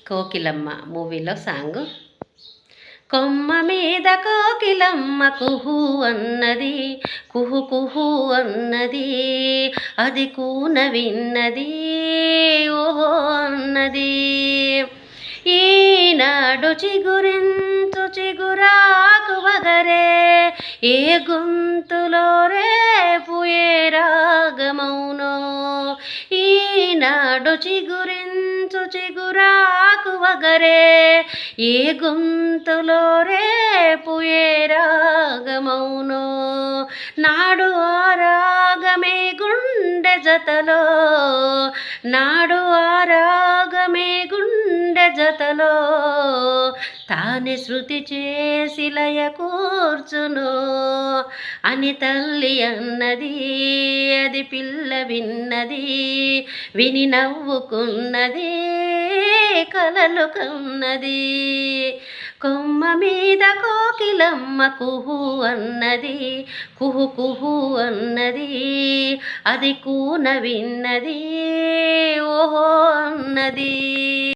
కోకిలమ్మ మూవీలో సాంగ్. కొమ్మ మీద కోకిలమ్మ కుహు అన్నది, కుహు కుహు అన్నది, అది కూన విన్నది ఓహో అన్నది. ఈనాడు చిగురించు చిగురాకు వగరే, ఏ గొంతులో రేపు ఏ రాగమౌనో. ఈనాడు చిగురించు చిగురాకు వగరే, ఏ గొంతులో రేపు ఏ రాగమౌనో. నాడు ఆ రాగమే గుండె జతలో, నాడు ఆ రాగమే గుండె జతలో, తానే శృతి చేసి లయ కూర్చును అని తల్లి అన్నది. అది పిల్ల విన్నది, విని నవ్వుకున్నది, కలలు కన్నది. కొమ్మ మీద కోకిలమ్మ కుహు అన్నది, కుహు కుహు అన్నది, అది కూన విన్నది ఓహో అన్నది.